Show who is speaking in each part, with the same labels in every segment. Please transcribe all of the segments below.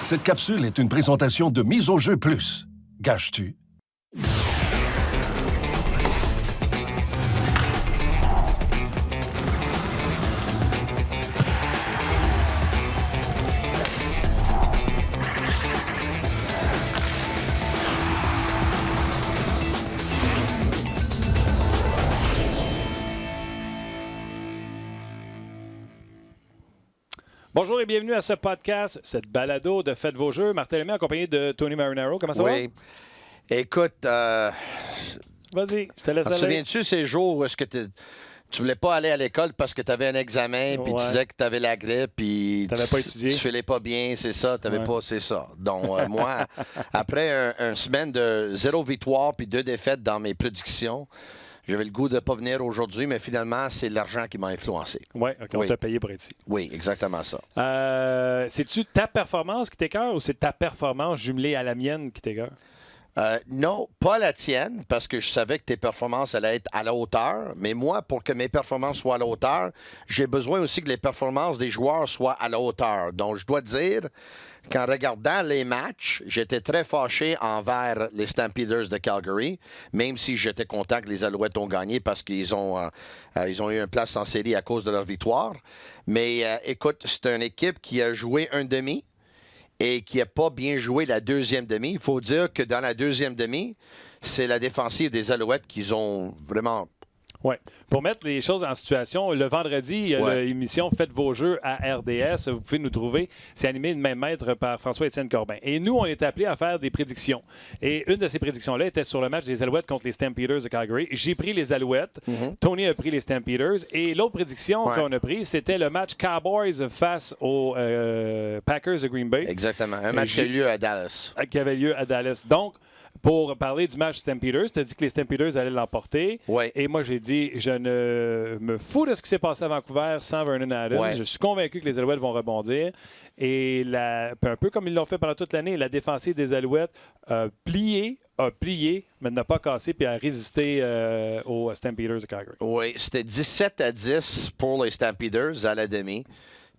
Speaker 1: Cette capsule est une présentation de Mise au jeu plus. Gâches-tu?
Speaker 2: Bonjour et bienvenue à ce podcast, cette balado de Faites vos jeux. Martin Lemay accompagné de Tony Marinaro. Comment ça va?
Speaker 3: Oui. Écoute,
Speaker 2: Vas-y, je te laisse
Speaker 3: te
Speaker 2: aller.
Speaker 3: souviens-tu ces jours où est-ce que tu voulais pas aller à l'école parce que tu avais un examen, puis tu disais que tu avais la grippe, puis
Speaker 2: T'avais pas étudié.
Speaker 3: Tu filais pas bien, c'est ça, t'avais
Speaker 2: Ouais.
Speaker 3: pas, c'est ça. Donc, moi, après une semaine de 0 victoire puis 2 défaites dans mes prédictions, j'avais le goût de pas venir aujourd'hui, mais finalement, c'est l'argent qui m'a influencé.
Speaker 2: Ouais, OK, on
Speaker 3: Oui.
Speaker 2: t'a payé pour être ici.
Speaker 3: Oui, exactement ça.
Speaker 2: C'est-tu ta performance qui t'écœure ou c'est ta performance jumelée à la mienne qui t'écœure?
Speaker 3: Non, pas la tienne, parce que je savais que tes performances allaient être à la hauteur. Mais moi, pour que mes performances soient à la hauteur, j'ai besoin aussi que les performances des joueurs soient à la hauteur. Donc, je dois dire qu'en regardant les matchs, j'étais très fâché envers les Stampeders de Calgary, même si j'étais content que les Alouettes ont gagné parce qu'ils ont eu une place en série à cause de leur victoire. Mais écoute, c'est une équipe qui a joué un demi et qui n'a pas bien joué la deuxième demi. Il faut dire que dans la deuxième demi, c'est la défensive des Alouettes qu'ils ont vraiment...
Speaker 2: Oui. Pour mettre les choses en situation, le vendredi, il y a l'émission Faites vos jeux à RDS. Vous pouvez nous trouver. C'est animé de même maître par François-Étienne Corbin. Et nous, on est appelés à faire des prédictions. Et une de ces prédictions-là était sur le match des Alouettes contre les Stampeders de Calgary. J'ai pris les Alouettes. Tony a pris les Stampeders. Et l'autre prédiction qu'on a prise, c'était le match Cowboys face aux Packers de Green Bay.
Speaker 3: Exactement. Un match qui a eu lieu à Dallas.
Speaker 2: Qui avait lieu à Dallas. Donc, pour parler du match Stampeders, tu as dit que les Stampeders allaient l'emporter.
Speaker 3: Oui.
Speaker 2: Et moi, j'ai dit, je ne me fous de ce qui s'est passé à Vancouver sans Vernon Adams.
Speaker 3: Ouais.
Speaker 2: Je suis convaincu que les Alouettes vont rebondir. Et un peu comme ils l'ont fait pendant toute l'année, la défensive des Alouettes a plié, mais n'a pas cassé puis a résisté aux Stampeders de Calgary.
Speaker 3: Oui, c'était 17-10 pour les Stampeders à la demi.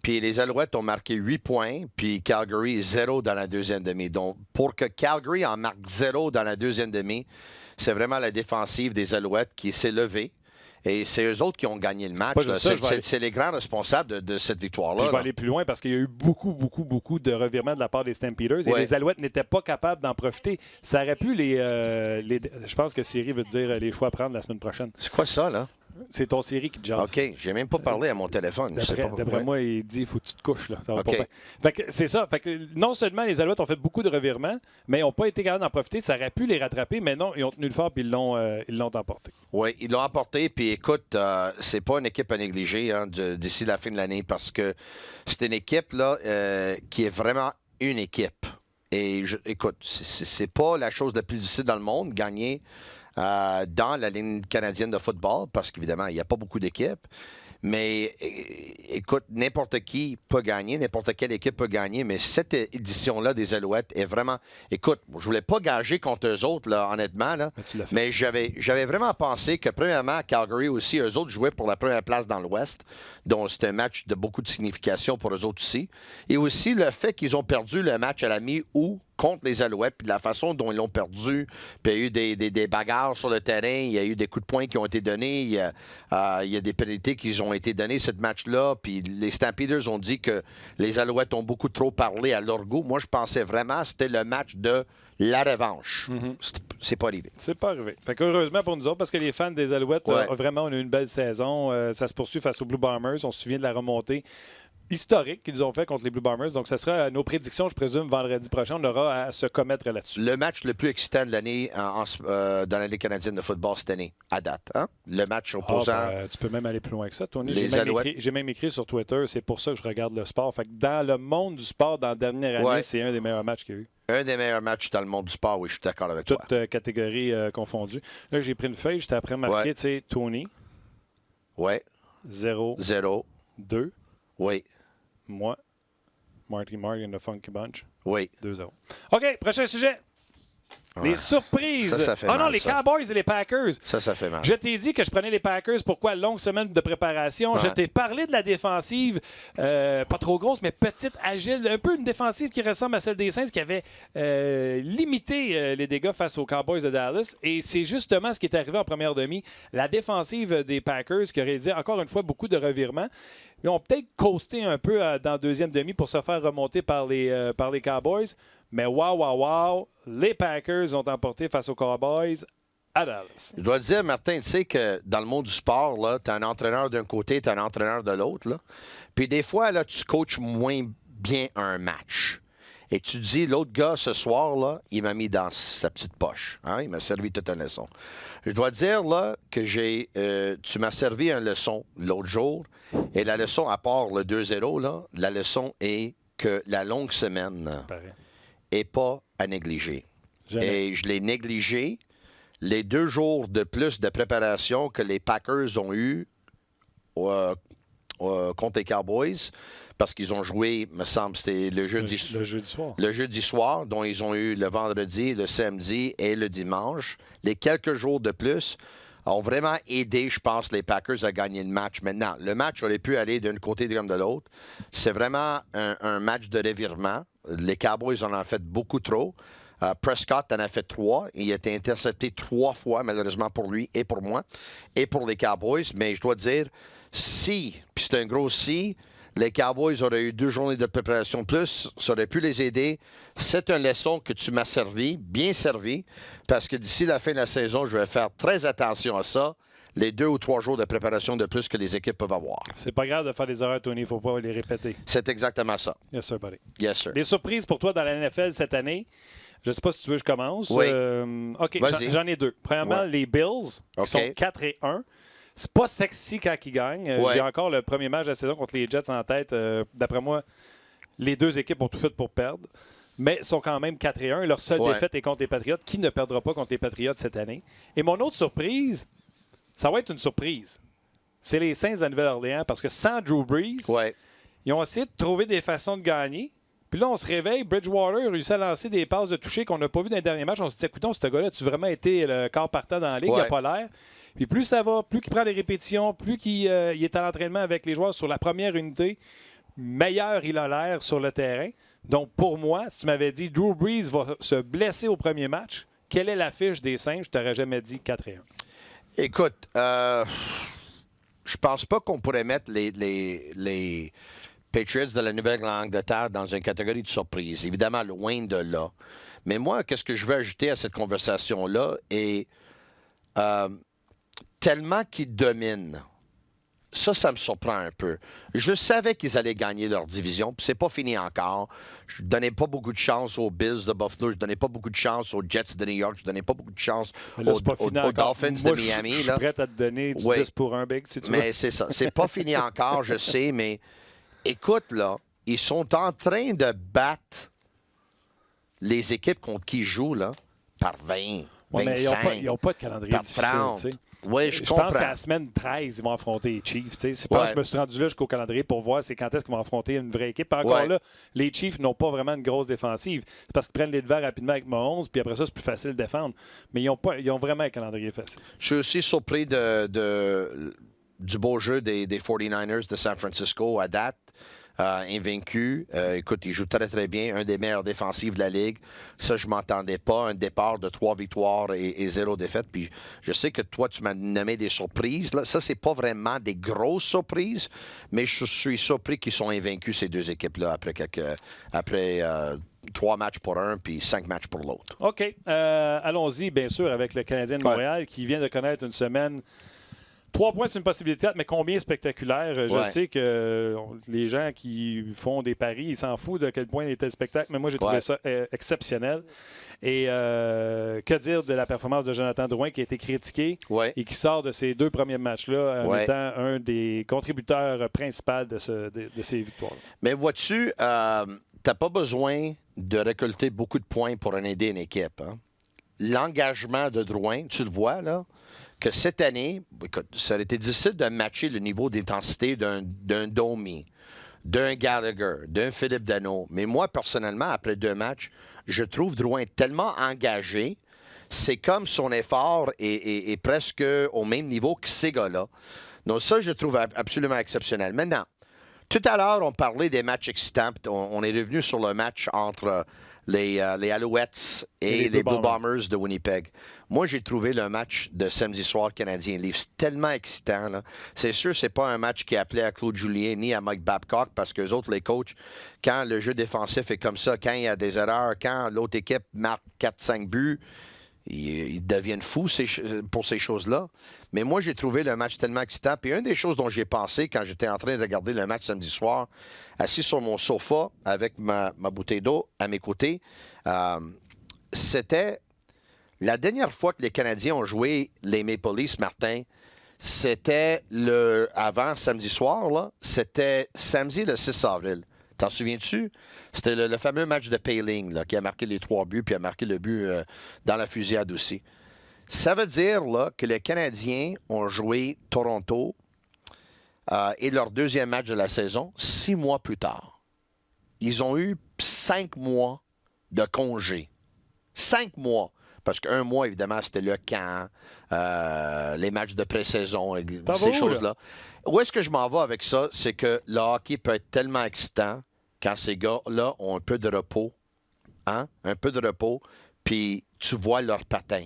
Speaker 3: Puis les Alouettes ont marqué 8 points, puis Calgary 0 dans la deuxième demi. Donc, pour que Calgary en marque 0 dans la deuxième demi, c'est vraiment la défensive des Alouettes qui s'est levée. Et c'est eux autres qui ont gagné le match.
Speaker 2: Pas juste ça,
Speaker 3: C'est les grands responsables de cette victoire-là.
Speaker 2: Puis je vais aller plus loin parce qu'il y a eu beaucoup de revirements de la part des Stampeders et
Speaker 3: Ouais.
Speaker 2: les Alouettes n'étaient pas capables d'en profiter. Ça aurait pu je pense que Siri veut te dire les choix à prendre la semaine prochaine.
Speaker 3: C'est quoi ça, là?
Speaker 2: C'est ton Siri qui te jase.
Speaker 3: OK, j'ai même pas parlé à mon téléphone. Je sais pas
Speaker 2: D'après
Speaker 3: pourquoi.
Speaker 2: moi, il dit il faut que tu te couches. Là. Ça va
Speaker 3: OK.
Speaker 2: pas bien. Fait que c'est ça. Fait que non seulement les Alouettes ont fait beaucoup de revirements, mais ils n'ont pas été capables d'en profiter. Ça aurait pu les rattraper, mais non, ils ont tenu le fort et ils l'ont emporté.
Speaker 3: Oui, ils l'ont emporté. Puis écoute, c'est pas une équipe à négliger d'ici la fin de l'année parce que c'est une équipe là, qui est vraiment une équipe. Et écoute, c'est pas la chose la plus difficile dans le monde, gagner dans la ligne canadienne de football, parce qu'évidemment, il n'y a pas beaucoup d'équipes. Mais écoute, n'importe qui peut gagner, n'importe quelle équipe peut gagner, mais cette édition-là des Alouettes est vraiment... Écoute, je voulais pas gager contre eux autres, là, honnêtement, là, mais j'avais vraiment pensé que, premièrement, Calgary aussi, eux autres jouaient pour la première place dans l'Ouest, donc c'est un match de beaucoup de signification pour eux autres aussi. Et aussi le fait qu'ils ont perdu le match à la mi-août contre les Alouettes, puis de la façon dont ils l'ont perdu, puis il y a eu des bagarres sur le terrain, il y a eu des coups de poing qui ont été donnés, il y a des pénalités qui ont été données ce match-là, puis les Stampeders ont dit que les Alouettes ont beaucoup trop parlé à leur goût. Moi, je pensais vraiment que c'était le match de la revanche. C'est pas arrivé.
Speaker 2: C'est pas arrivé. Fait qu'heureusement pour nous autres, parce que les fans des Alouettes, là, vraiment, on a eu une belle saison. Ça se poursuit face aux Blue Bombers. On se souvient de la remontée historique qu'ils ont fait contre les Blue Bombers. Donc, ça sera nos prédictions, je présume, vendredi prochain. On aura à se commettre là-dessus.
Speaker 3: Le match le plus excitant de l'année dans la Ligue canadienne de football cette année, à date. Hein? Le match opposant...
Speaker 2: tu peux même aller plus loin que ça, Tony.
Speaker 3: Les
Speaker 2: J'ai même écrit sur Twitter, c'est pour ça que je regarde le sport. Fait que dans le monde du sport, dans la dernière année, c'est un des meilleurs matchs qu'il y a eu.
Speaker 3: Un des meilleurs matchs dans le monde du sport, oui, je suis d'accord avec toi.
Speaker 2: Toutes catégories confondues. Là, j'ai pris une feuille, j'étais après marqué, tu sais, Tony.
Speaker 3: Ouais.
Speaker 2: 0. 2.
Speaker 3: Oui.
Speaker 2: Moi. Marty Mark and the Funky Bunch.
Speaker 3: Oui.
Speaker 2: 2-0. OK, prochain sujet. Ouais. Les surprises.
Speaker 3: Ça fait mal,
Speaker 2: non, les Cowboys et les Packers.
Speaker 3: Ça fait mal.
Speaker 2: Je t'ai dit que je prenais les Packers. Pourquoi? Longue semaine de préparation. Ouais. Je t'ai parlé de la défensive, pas trop grosse, mais petite, agile. Un peu une défensive qui ressemble à celle des Saints, qui avait limité les dégâts face aux Cowboys de Dallas. Et c'est justement ce qui est arrivé en première demi. La défensive des Packers qui aurait dit, encore une fois, beaucoup de revirements. Ils ont peut-être coasté un peu dans deuxième demi pour se faire remonter par les Cowboys. Mais wow, les Packers ont emporté face aux Cowboys à Dallas.
Speaker 3: Je dois te dire, Martin, tu sais que dans le monde du sport, tu as un entraîneur d'un côté, tu as un entraîneur de l'autre. Là. Puis des fois, là, tu coaches moins bien un match. Et tu dis, l'autre gars, ce soir, là, il m'a mis dans sa petite poche. Hein? Il m'a servi toute une leçon. Je dois dire là, que tu m'as servi une leçon l'autre jour. Et la leçon, à part le 2-0, là, la leçon est que la longue semaine n'est pas à négliger. Jamais. Et je l'ai négligé. Les 2 jours de plus de préparation que les Packers ont eu contre les Cowboys, parce qu'ils ont joué, me semble, c'était le jeudi soir. Le jeudi soir, dont ils ont eu le vendredi, le samedi et le dimanche. Les quelques jours de plus ont vraiment aidé, je pense, les Packers à gagner le match. Maintenant, le match aurait pu aller d'un côté comme de l'autre. C'est vraiment un match de revirement. Les Cowboys en ont fait beaucoup trop. Prescott en a fait 3. Il a été intercepté 3 fois, malheureusement pour lui et pour moi, et pour les Cowboys. Mais je dois dire, puis c'est un gros si, les Cowboys auraient eu 2 journées de préparation de plus, ça aurait pu les aider. C'est une leçon que tu m'as servi, bien servi, parce que d'ici la fin de la saison, je vais faire très attention à ça. Les 2 ou 3 jours de préparation de plus que les équipes peuvent avoir.
Speaker 2: C'est pas grave de faire des erreurs, Tony. Il ne faut pas les répéter.
Speaker 3: C'est exactement ça.
Speaker 2: Yes, sir, buddy.
Speaker 3: Yes, sir.
Speaker 2: Les surprises pour toi dans la NFL cette année? Je ne sais pas si tu veux que je commence.
Speaker 3: Oui.
Speaker 2: OK, j'en ai 2. Premièrement, les Bills, qui sont 4-1. C'est pas sexy quand ils gagnent. J'ai encore le premier match de la saison contre les Jets en tête. D'après moi, les 2 équipes ont tout fait pour perdre. Mais sont quand même 4-1. Leur seule défaite est contre les Patriots. Qui ne perdra pas contre les Patriots cette année? Et mon autre surprise, ça va être une surprise. C'est les Saints de la Nouvelle-Orléans parce que sans Drew Brees, ils ont essayé de trouver des façons de gagner. Puis là, on se réveille. Bridgewater a réussi à lancer des passes de toucher qu'on n'a pas vu dans les derniers matchs. On se dit, écoute, ce gars-là, tu vraiment été le corps partant dans la ligue? Il n'a pas l'air. Puis plus ça va, plus qu'il prend des répétitions, plus qu'il est à l'entraînement avec les joueurs sur la première unité, meilleur il a l'air sur le terrain. Donc, pour moi, si tu m'avais dit Drew Brees va se blesser au premier match, quelle est l'affiche des Saints? Je t'aurais jamais dit 4-1.
Speaker 3: Écoute, je pense pas qu'on pourrait mettre les Patriots de la Nouvelle-Angleterre dans une catégorie de surprise. Évidemment, loin de là. Mais moi, qu'est-ce que je veux ajouter à cette conversation-là est tellement qu'ils dominent. Ça me surprend un peu. Je savais qu'ils allaient gagner leur division, puis c'est pas fini encore. Je ne donnais pas beaucoup de chance aux Bills de Buffalo, je ne donnais pas beaucoup de chance aux Jets de New York, je ne donnais pas beaucoup de chance aux Dolphins de Miami.
Speaker 2: Je suis prêt à te donner 10 pour 1 big, si tu veux.
Speaker 3: Mais c'est ça. C'est pas fini encore, je sais, mais écoute, là, ils sont en train de battre les équipes contre qui ils jouent, là, par 20, 25,
Speaker 2: ils n'ont pas de calendrier difficile, 30. Tu sais.
Speaker 3: Oui, je comprends.
Speaker 2: pense qu'à la semaine 13, ils vont affronter les Chiefs. Je pense que je me suis rendu là jusqu'au calendrier pour voir c'est quand est-ce qu'ils vont affronter une vraie équipe. Encore là, les Chiefs n'ont pas vraiment une grosse défensive. C'est parce qu'ils prennent les devants rapidement avec Mahomes, puis après ça, c'est plus facile de défendre. Mais ils ont vraiment un calendrier facile.
Speaker 3: Je suis aussi surpris du beau jeu des 49ers de San Francisco à date. Invaincu. Écoute, il joue très, très bien. Un des meilleurs défensifs de la Ligue. Ça, je ne m'entendais pas. Un départ de 3 victoires et 0 défaites. Puis je sais que toi, tu m'as nommé des surprises. Là. Ça, c'est pas vraiment des grosses surprises, mais je suis surpris qu'ils sont invaincus, ces 2 équipes-là, après 3 matchs pour un, puis 5 matchs pour l'autre.
Speaker 2: OK. Allons-y, bien sûr, avec le Canadien de Montréal, qui vient de connaître une semaine... 3 points, c'est une possibilité, mais combien spectaculaire? Je sais que les gens qui font des paris, ils s'en foutent de quel point était le spectacle, mais moi, j'ai trouvé ça exceptionnel. Et que dire de la performance de Jonathan Drouin qui a été critiqué et qui sort de ces 2 premiers matchs-là en étant un des contributeurs principaux de ces victoires.
Speaker 3: Mais vois-tu, tu n'as pas besoin de récolter beaucoup de points pour aider une équipe. Hein? L'engagement de Drouin, tu le vois, là, que cette année, écoute, ça aurait été difficile de matcher le niveau d'intensité d'un Domi, d'un Gallagher, d'un Philippe Danault. Mais moi, personnellement, après 2 matchs, je trouve Drouin tellement engagé c'est comme son effort est presque au même niveau que ces gars-là. Donc ça, je trouve absolument exceptionnel. Maintenant, tout à l'heure, on parlait des matchs excitants. On est revenu sur le match entre les Alouettes et les Blue Bombers de Winnipeg. Moi, j'ai trouvé le match de samedi soir Canadien-Leafs tellement excitant. Là. C'est sûr, c'est pas un match qui est appelé à Claude Julien ni à Mike Babcock parce qu'eux autres, les coachs, quand le jeu défensif est comme ça, quand il y a des erreurs, quand l'autre équipe marque 4-5 buts, ils deviennent fous pour ces choses-là. Mais moi, j'ai trouvé le match tellement excitant. Puis une des choses dont j'ai pensé quand j'étais en train de regarder le match samedi soir, assis sur mon sofa avec ma bouteille d'eau à mes côtés, c'était la dernière fois que les Canadiens ont joué les Maple Leafs, Martin, c'était avant samedi soir, là, c'était samedi le 6 avril. T'en souviens-tu? C'était le fameux match de Payling là, qui a marqué les 3 buts puis a marqué le but dans la fusillade aussi. Ça veut dire là, que les Canadiens ont joué Toronto et leur deuxième match de la saison 6 mois plus tard. Ils ont eu 5 mois de congé. 5 mois. Parce qu'un mois, évidemment, c'était le camp, les matchs de pré-saison, ces choses-là. Où est-ce que je m'en vais avec ça? C'est que le hockey peut être tellement excitant quand ces gars-là ont un peu de repos. Hein? Un peu de repos, puis tu vois leur patin.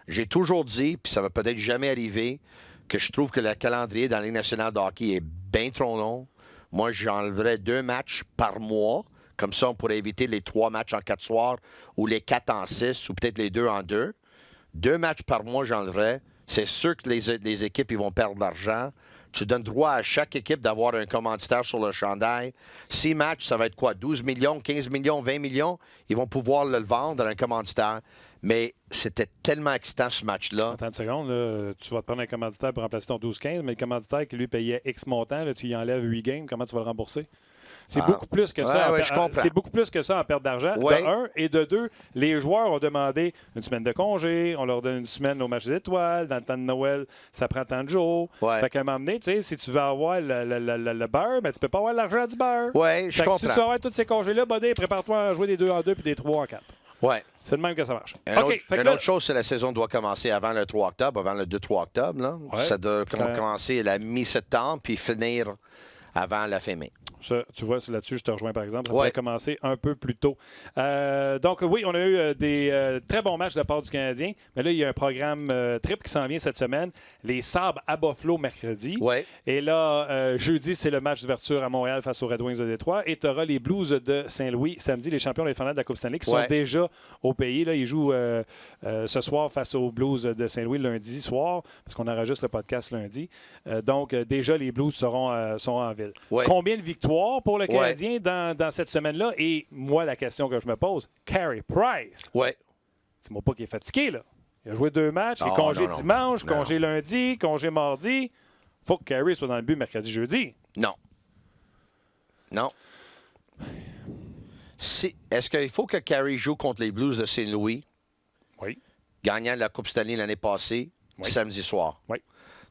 Speaker 3: J'ai toujours dit, puis ça va peut-être jamais arriver, que je trouve que le calendrier dans la Ligue nationale de hockey est bien trop long. Moi, j'enlèverais 2 matchs par mois. Comme ça, on pourrait éviter les 3 matchs en 4 soirs ou les 4 en 6 ou peut-être les 2 en 2. 2 matchs par mois, j'enlèverais. C'est sûr que les équipes ils vont perdre de l'argent. Tu donnes droit à chaque équipe d'avoir un commanditaire sur le chandail. 6 matchs, ça va être quoi? 12 millions, 15 millions, 20 millions? Ils vont pouvoir le vendre à un commanditaire. Mais c'était tellement excitant, ce match-là.
Speaker 2: Attends une seconde, là, tu vas te prendre un commanditaire pour remplacer ton 12-15, mais le commanditaire qui lui payait X montant, là, tu y enlèves 8 games, comment tu vas le rembourser? C'est beaucoup plus que ça. C'est beaucoup plus que ça en perte d'argent.
Speaker 3: Ouais.
Speaker 2: De un. Et de deux, les joueurs ont demandé une semaine de congé. On leur donne une semaine au match des étoiles. Dans le temps de Noël, ça prend tant de jours.
Speaker 3: Ouais.
Speaker 2: Fait qu'à un moment donné, tu sais, si tu veux avoir le beurre, ben, tu peux pas avoir l'argent du beurre.
Speaker 3: Oui, je comprends.
Speaker 2: Si tu veux avoir tous ces congés-là, buddy, prépare-toi à jouer des 2 en 2 puis des 3 en 4.
Speaker 3: Oui.
Speaker 2: C'est le même que ça marche.
Speaker 3: Une autre chose, c'est que la saison doit commencer avant le 3 octobre, avant le 2-3 octobre. Là.
Speaker 2: Ouais.
Speaker 3: Ça doit commencer à la mi-septembre puis finir avant la fin mai.
Speaker 2: Ça, tu vois, là-dessus, je te rejoins, par exemple. Ça pourrait commencer un peu plus tôt. Donc, oui, on a eu des très bons matchs de la part du Canadien. Mais là, il y a un programme triple qui s'en vient cette semaine. Les Sabres à Buffalo mercredi.
Speaker 3: Ouais.
Speaker 2: Et là, jeudi, c'est le match d'ouverture à Montréal face aux Red Wings de Détroit. Et tu auras les Blues de Saint-Louis samedi, les champions défendants de la Coupe Stanley, qui sont déjà au pays. Là, ils jouent ce soir face aux Blues de Saint-Louis lundi soir, parce qu'on enregistre le podcast lundi. Donc, déjà, les Blues seront en ville. Ouais. Combien de victoires pour le Canadien dans cette semaine-là? Et moi, la question que je me pose, Carey Price.
Speaker 3: Ouais.
Speaker 2: Dis-moi pas qu'il est fatigué, là. Il a joué 2 matchs, il est congé dimanche, congé lundi, congé mardi. Faut que Carey soit dans le but mercredi, jeudi.
Speaker 3: Non. Est-ce qu'il faut que Carey joue contre les Blues de Saint-Louis?
Speaker 2: Oui.
Speaker 3: Gagnant la Coupe Stanley l'année passée, samedi soir?
Speaker 2: Oui.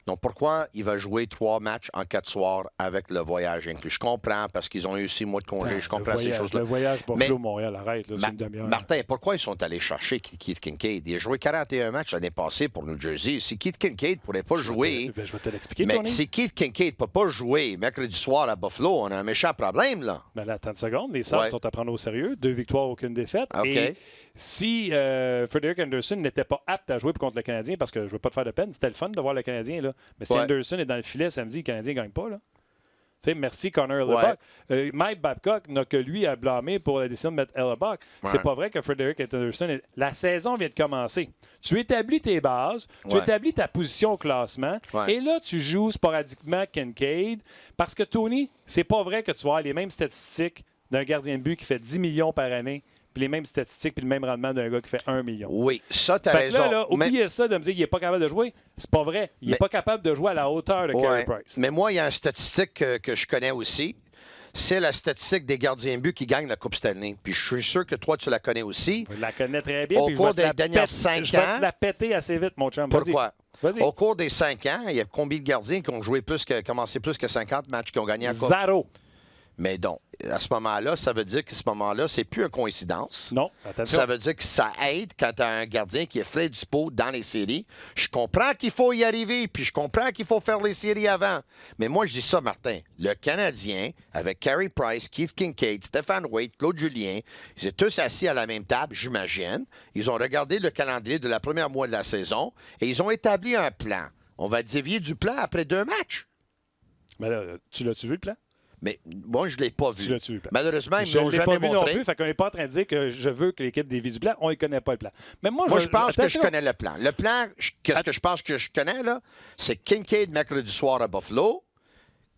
Speaker 3: Donc, pourquoi il va jouer 3 matchs en 4 soirs avec le voyage inclus? Je comprends, parce qu'ils ont eu 6 mois de congé. Je comprends ces choses-là.
Speaker 2: Le voyage Buffalo-Montréal, arrête, là, c'est une demi-heure.
Speaker 3: Martin, pourquoi ils sont allés chercher Keith Kincaid? Il a joué 41 matchs l'année passée pour New Jersey. Si Keith Kincaid ne pourrait pas jouer...
Speaker 2: Je vais te l'expliquer,
Speaker 3: mais
Speaker 2: Tony.
Speaker 3: si Keith Kincaid ne peut pas jouer mercredi soir à Buffalo, on a un méchant problème, là.
Speaker 2: Ben là, attends une seconde. Les Sabres sont à prendre au sérieux. 2 victoires, aucune défaite.
Speaker 3: OK.
Speaker 2: Et si Frederik Anderson n'était pas apte à jouer contre le Canadien, parce que je ne veux pas te faire de peine, c'était le fun de voir le Canadien, là. Mais si Anderson est dans le filet samedi, le Canadien ne gagne pas, là. Tu sais, merci Connor Hellebuyck. Mike Babcock n'a que lui à blâmer pour la décision de mettre Hellebuyck. C'est pas vrai que Frederik Anderson... La saison vient de commencer. Tu établis tes bases, tu établis ta position au classement, et là, tu joues sporadiquement Kincaid, parce que, Tony, c'est pas vrai que tu vas avoir les mêmes statistiques d'un gardien de but qui fait 10 millions par année, puis les mêmes statistiques, puis le même rendement d'un gars qui fait 1 million.
Speaker 3: Oui, ça, t'as raison.
Speaker 2: Là, oubliez ça de me dire qu'il n'est pas capable de jouer. C'est pas vrai. Il n'est pas capable de jouer à la hauteur de Carey Price.
Speaker 3: Mais moi, il y a une statistique que je connais aussi. C'est la statistique des gardiens de but qui gagnent la Coupe Stanley. Puis je suis sûr que toi, tu la connais aussi.
Speaker 2: Je la connais très bien.
Speaker 3: Au cours des dernières 5 ans...
Speaker 2: Je vais te la péter assez vite, mon chum.
Speaker 3: Pourquoi?
Speaker 2: Vas-y.
Speaker 3: Au cours des 5 ans, il y a combien de gardiens qui ont joué commencé plus que 50 matchs, qui ont gagné la Coupe?
Speaker 2: 0.
Speaker 3: Mais donc, à ce moment-là, ça veut dire que ce moment-là, c'est plus une coïncidence.
Speaker 2: Non, attention.
Speaker 3: Ça veut dire que ça aide quand tu as un gardien qui est frais dispo dans les séries. Je comprends qu'il faut y arriver, puis je comprends qu'il faut faire les séries avant. Mais moi, je dis ça, Martin. Le Canadien, avec Carey Price, Keith Kincaid, Stéphane Waite, Claude Julien, ils étaient tous assis à la même table, j'imagine. Ils ont regardé le calendrier de la première mois de la saison et ils ont établi un plan. On va dévier du plan après 2 matchs.
Speaker 2: Mais là, tu l'as-tu vu, le plan?
Speaker 3: Mais moi, je ne l'ai pas vu.
Speaker 2: Tu l'as-tu vu, le plan?
Speaker 3: Malheureusement, ils
Speaker 2: Je
Speaker 3: ne
Speaker 2: ne
Speaker 3: l'ont
Speaker 2: l'ai pas
Speaker 3: jamais
Speaker 2: vu non
Speaker 3: montré.
Speaker 2: plus, fait qu'on n'est pas en train de dire que je veux que l'équipe dévie du plan. On ne connaît pas le plan. Mais moi,
Speaker 3: Je pense que je
Speaker 2: attention.
Speaker 3: connais le plan. Le plan, qu'est-ce que je pense que je connais, là? C'est Kincaid mercredi soir à Buffalo.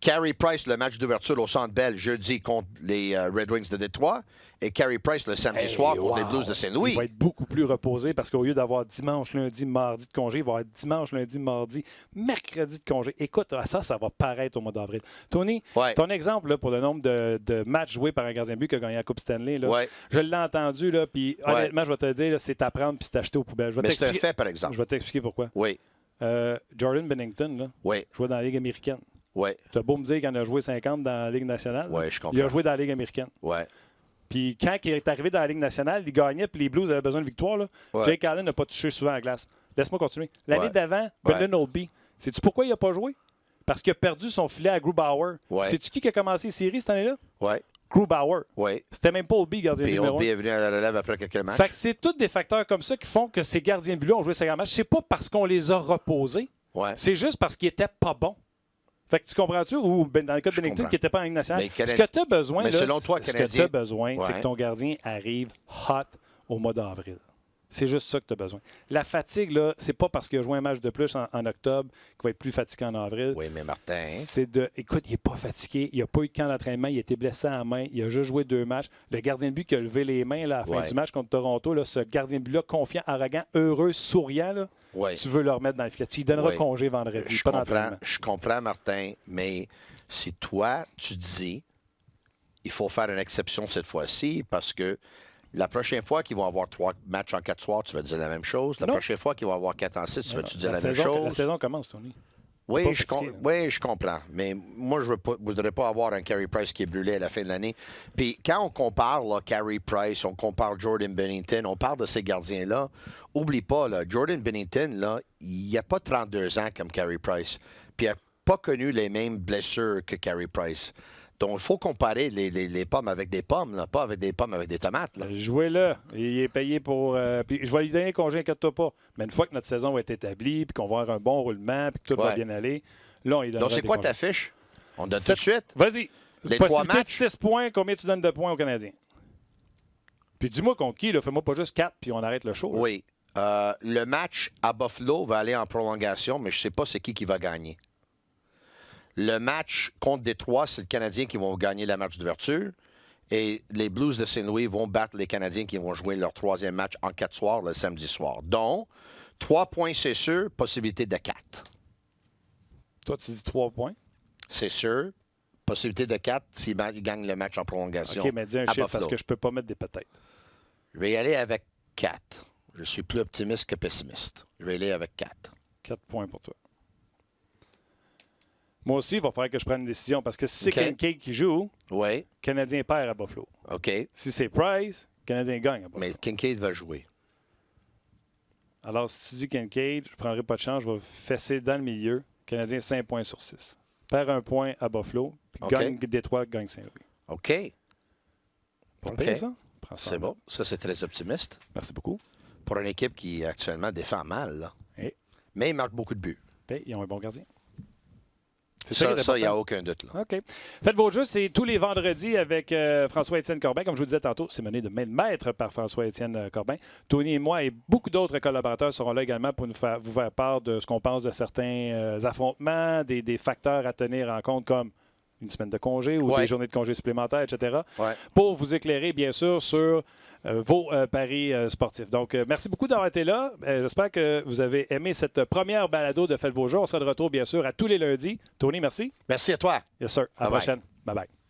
Speaker 3: Carey Price, le match d'ouverture au Centre Bell, jeudi contre les Red Wings de Détroit. Et Carey Price le samedi soir contre les Blues de Saint-Louis.
Speaker 2: Il va être beaucoup plus reposé parce qu'au lieu d'avoir dimanche, lundi, mardi de congé, il va avoir dimanche, lundi, mardi, mercredi de congé. Écoute, ça va paraître au mois d'avril. Tony,
Speaker 3: Ouais.
Speaker 2: ton exemple là, pour le nombre de matchs joués par un gardien de but qui a gagné la Coupe Stanley, là,
Speaker 3: Ouais.
Speaker 2: je l'ai entendu, là, puis honnêtement, je vais te le dire, là, c'est à prendre puis c'est acheté aux poubelles. Je vais
Speaker 3: Mais c'est un
Speaker 2: t'expliquer-
Speaker 3: fait, par exemple.
Speaker 2: Je vais t'expliquer pourquoi.
Speaker 3: Oui,
Speaker 2: Jordan Bennington, là,
Speaker 3: oui,
Speaker 2: jouait dans la Ligue américaine.
Speaker 3: oui,
Speaker 2: Tu as beau me dire qu'il en a joué 50 dans la Ligue nationale.
Speaker 3: oui,
Speaker 2: là.
Speaker 3: je
Speaker 2: Il a
Speaker 3: comprends.
Speaker 2: joué dans la Ligue américaine.
Speaker 3: Oui,
Speaker 2: Puis quand il est arrivé dans la Ligue nationale, il gagnait, puis les Blues avaient besoin de victoire. Là.
Speaker 3: Ouais.
Speaker 2: Jake Allen n'a pas touché souvent à la glace. Laisse-moi continuer. L'année
Speaker 3: Ouais.
Speaker 2: d'avant, Brendan Oldby, sais-tu pourquoi il n'a pas joué? Parce qu'il a perdu son filet à Grubauer.
Speaker 3: Ouais.
Speaker 2: Sais-tu qui a commencé les séries cette année-là?
Speaker 3: oui,
Speaker 2: Grubauer.
Speaker 3: oui.
Speaker 2: C'était même pas Oldby, gardien
Speaker 3: Puis
Speaker 2: numéro
Speaker 3: Oldby
Speaker 2: 1.
Speaker 3: est venu à la relève après quelques matchs.
Speaker 2: Fait que c'est tous des facteurs comme ça qui font que ces gardiens de but-là ont joué 50 matchs. C'est pas parce qu'on les a reposés.
Speaker 3: Ouais.
Speaker 2: C'est juste parce qu'ils n'étaient pas bons. Fait que tu comprends-tu? Ou dans le cas de
Speaker 3: Je
Speaker 2: Bennington
Speaker 3: comprends.
Speaker 2: qui n'était pas en Ligue nationale.
Speaker 3: Mais
Speaker 2: Ce
Speaker 3: Canadi-
Speaker 2: que tu as besoin,
Speaker 3: Mais
Speaker 2: là,
Speaker 3: selon toi,
Speaker 2: ce que tu
Speaker 3: Canadien-
Speaker 2: as besoin, c'est
Speaker 3: Ouais.
Speaker 2: que ton gardien arrive hot au mois d'avril. C'est juste ça que tu as besoin. La fatigue, là, c'est pas parce qu'il a joué un match de plus en octobre qu'il va être plus fatigué en avril.
Speaker 3: Oui, mais Martin,
Speaker 2: C'est de. Écoute, il n'est pas fatigué. Il n'a pas eu de camp d'entraînement. Il a été blessé à la main. Il a juste joué 2 matchs. Le gardien de but qui a levé les mains là, à la fin
Speaker 3: Ouais.
Speaker 2: du match contre Toronto, là, ce gardien de but-là, confiant, arrogant, heureux, souriant, là,
Speaker 3: oui.
Speaker 2: tu veux le remettre dans le filet. Tu lui donneras
Speaker 3: Ouais.
Speaker 2: congé vendredi. Pas d'entraînement.
Speaker 3: Je comprends, Martin, mais si toi, tu dis, il faut faire une exception cette fois-ci parce que la prochaine fois qu'ils vont avoir 3 matchs en 4 soirs, tu vas dire la même chose. La
Speaker 2: Non.
Speaker 3: prochaine fois qu'ils vont avoir 4 en 6, tu vas-tu dire la même
Speaker 2: La
Speaker 3: chose?
Speaker 2: saison commence, Tony. pas
Speaker 3: Oui,
Speaker 2: fatigué, là.
Speaker 3: oui, je comprends. Mais moi, je ne voudrais pas avoir un Carey Price qui est brûlé à la fin de l'année. Puis quand on compare là, Carey Price, on compare Jordan Bennington, on parle de ces gardiens-là. Oublie pas, là, Jordan Bennington, là, il n'a pas 32 ans comme Carey Price. Puis il n'a pas connu les mêmes blessures que Carey Price. Donc, il faut comparer les pommes avec des pommes, là, pas avec des pommes avec des tomates. Là.
Speaker 2: Jouez-le. Il est payé pour. Puis je vais lui donner congé, inquiète-toi pas. Mais une fois que notre saison va être établie, puis qu'on va avoir un bon roulement, puis que tout va
Speaker 3: Ouais.
Speaker 2: bien aller, là, on lui donnera
Speaker 3: Donc, c'est
Speaker 2: des
Speaker 3: quoi
Speaker 2: congés.
Speaker 3: ta fiche? On donne tout de suite.
Speaker 2: Vas-y.
Speaker 3: Les
Speaker 2: Possibilité
Speaker 3: 3
Speaker 2: de
Speaker 3: matchs?
Speaker 2: 6 points, combien tu donnes de points aux Canadiens? Puis dis-moi contre qui, là. Fais-moi pas juste 4, puis on arrête le show. là.
Speaker 3: Oui. Le match à Buffalo va aller en prolongation, mais je ne sais pas c'est qui va gagner. Le match contre Détroit, c'est le Canadien qui vont gagner la match d'ouverture. Et les Blues de Saint-Louis vont battre les Canadiens qui vont jouer leur 3e match en 4 soirs le samedi soir. Donc, 3 points, c'est sûr. Possibilité de 4.
Speaker 2: Toi, tu dis 3 points.
Speaker 3: C'est sûr. Possibilité de 4 s'ils gagnent le match en prolongation.
Speaker 2: OK, mais dis un
Speaker 3: à
Speaker 2: chiffre
Speaker 3: Buffalo.
Speaker 2: parce que je peux pas mettre des peut-être.
Speaker 3: Je vais y aller avec 4. Je suis plus optimiste que pessimiste. Je vais y aller avec 4.
Speaker 2: 4 points pour toi. Moi aussi, il va falloir que je prenne une décision parce que si c'est
Speaker 3: OK.
Speaker 2: Kincaid qui joue,
Speaker 3: Oui,
Speaker 2: le Canadien perd à Buffalo.
Speaker 3: OK.
Speaker 2: Si c'est Price, le Canadien gagne à Buffalo.
Speaker 3: Mais Kincaid va jouer.
Speaker 2: Alors, si tu dis Kincaid, je ne prendrai pas de chance, je vais fesser dans le milieu. Le Canadien, 5 points sur 6. Perd 1 point à Buffalo, puis
Speaker 3: OK.
Speaker 2: gagne Détroit, gagne Saint-Louis.
Speaker 3: OK.
Speaker 2: Pas
Speaker 3: OK.
Speaker 2: pire, ça? Prends ça
Speaker 3: C'est
Speaker 2: en
Speaker 3: bon.
Speaker 2: note.
Speaker 3: Ça, c'est très optimiste.
Speaker 2: Merci beaucoup.
Speaker 3: Pour une équipe qui actuellement défend mal. Là.
Speaker 2: Et
Speaker 3: Mais il marque beaucoup de buts.
Speaker 2: ben, ils ont un bon gardien. C'est
Speaker 3: Ça,
Speaker 2: qui est
Speaker 3: il n'y a
Speaker 2: important.
Speaker 3: aucun doute. Là.
Speaker 2: OK. Faites vos jeux, c'est tous les vendredis avec François-Étienne Corbin. Comme je vous disais tantôt, c'est mené de main de maître par François-Étienne Corbin. Tony et moi et beaucoup d'autres collaborateurs seront là également pour vous faire part de ce qu'on pense de certains affrontements, des facteurs à tenir en compte comme une semaine de congé ou
Speaker 3: Ouais.
Speaker 2: des journées de congé supplémentaires, etc.
Speaker 3: Ouais.
Speaker 2: Pour vous éclairer, bien sûr, sur vos paris sportifs. Donc, merci beaucoup d'avoir été là. J'espère que vous avez aimé cette première balado de Faites vos jeux. On sera de retour, bien sûr, à tous les lundis. Tony, merci.
Speaker 3: Merci à toi.
Speaker 2: Yes, sir. À la
Speaker 3: Bye-bye.
Speaker 2: prochaine. Bye-bye.